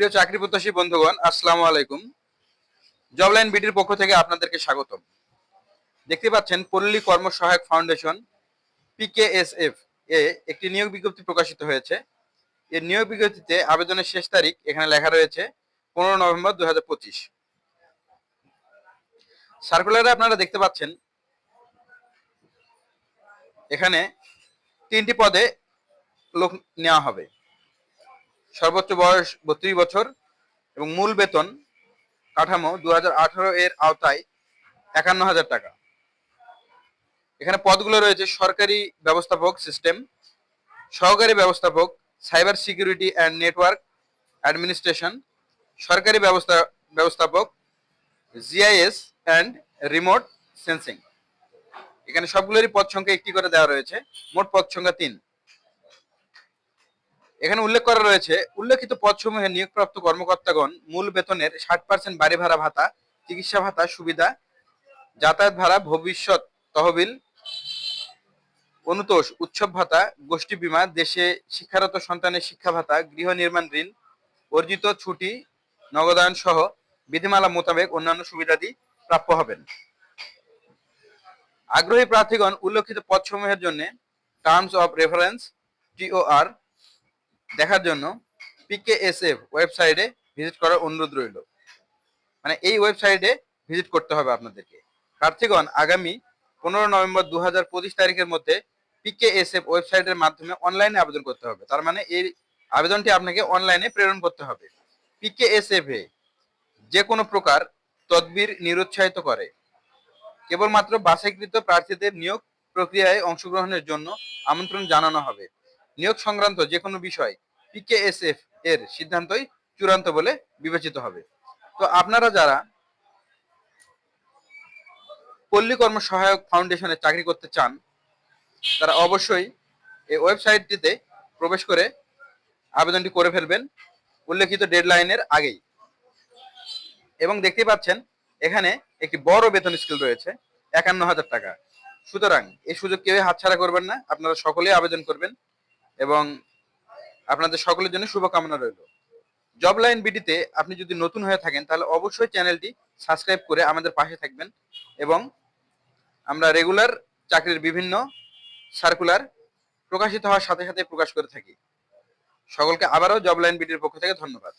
প্রিয় চাকরি প্রত্যাশী বন্ধুগণ, আসসালামু আলাইকুম। জবলাইন বিডির পক্ষ থেকে আপনাদেরকে স্বাগতম। দেখতে পাচ্ছেন পল্লী কর্ম সহায়ক ফাউন্ডেশন পিকেএসএফ এ একটি নিয়োগ বিজ্ঞপ্তি প্রকাশিত হয়েছে। এই নিয়োগ বিজ্ঞপ্তিতে আবেদনের শেষ তারিখ এখানে লেখা রয়েছে 15 নভেম্বর 2025। সার্কুলারে আপনারা দেখতে পাচ্ছেন এখানে 3টি পদে লোক নেওয়া হবে। সর্বোচ্চ বয়স 32 বছর এবং মূল বেতন কাঠামো 2018 এর আওতায় 51,000 টাকা। এখানে পদগুলো রয়েছে সরকারি ব্যবস্থাপক সিস্টেম, সহকারী ব্যবস্থাপক cyber security and network administration, সরকারি ব্যবস্থাপক জিআইএস অ্যান্ড রিমোট সেন্সিং। এখানে সবগুলোরই পদ সংখ্যা একটি করে দেওয়া রয়েছে, মোট পদ সংখ্যা 3। এখানে উল্লেখ করা রয়েছে উল্লেখিত পদসমূহে নিয়োগপ্রাপ্ত কর্মকর্তাগণ মূল বেতনের 60% বাড়ি ভাড়া ভাতা, চিকিৎসা ভাতা সুবিধা, যাতায়াত ভাড়া, ভবিষ্যৎ তহবিল, অনুতোষ, উৎসব ভাতা, গোষ্ঠী বীমা, দেশে শিক্ষারত সন্তানের শিক্ষা ভাতা, গৃহ নির্মাণ ঋণ, অর্জিত ছুটি, নগদায়ন সহ বিধিমালা মোতাবেক অন্যান্য সুবিধাদি প্রাপ্য হবেন। আগ্রহী প্রার্থীগণ উল্লেখিত পদসমূহের জন্য টার্মস অফ রেফারেন্স টিওআর দেখার জন্য পিকেএসএফ ওয়েবসাইটে ভিজিট করার অনুরোধ রইল। মানে এই ওয়েবসাইটে ভিজিট করতে হবে আপনাদেরকে। প্রার্থীগণ আগামী 15 নভেম্বর 2025 তারিখের মধ্যে পিকেএসএফ ওয়েবসাইটের মাধ্যমে অনলাইনে আবেদন করতে হবে। তার মানে এই আবেদনটি আপনাকে অনলাইনে প্রেরণ করতে হবে। পিকেএসএফ এ যে কোনো প্রকার তদবির নিরুৎসাহিত করে। কেবলমাত্র বাছাইকৃত প্রার্থীদের নিয়োগ প্রক্রিয়ায় অংশগ্রহণের জন্য আমন্ত্রণ জানানো হবে। নিয়োগ সংক্রান্ত যে কোনো বিষয় পিকেএসএফ এর সিদ্ধান্তই চূড়ান্ত বলে বিবেচিত হবে। তো আপনারা যারা পল্লী কর্ম সহায়ক ফাউন্ডেশনে চাকরি করতে চান তারা অবশ্যই এই ওয়েবসাইটটিতে প্রবেশ করে আবেদনটি করে ফেলবেন উল্লেখিত ডেডলাইনের আগেই। এবং দেখতে পাচ্ছেন এখানে একটি বড় বেতন স্কেল রয়েছে, 51,000 টাকা। সুতরাং এই সুযোগ কেউই হাতছাড়া করবেন না, আপনারা সকলেই আবেদন করবেন এবং আপনাদের সকলের জন্য শুভকামনা রইল। জবলাইন বিডিতে আপনি যদি নতুন হয়ে থাকেন তাহলে অবশ্যই চ্যানেলটি সাবস্ক্রাইব করে আমাদের পাশে থাকবেন এবং আমরা রেগুলার চাকরির বিভিন্ন সার্কুলার প্রকাশিত হওয়ার সাথে সাথে প্রকাশ করে থাকি। সকলকে আবারও জবলাইন বিডির পক্ষ থেকে ধন্যবাদ।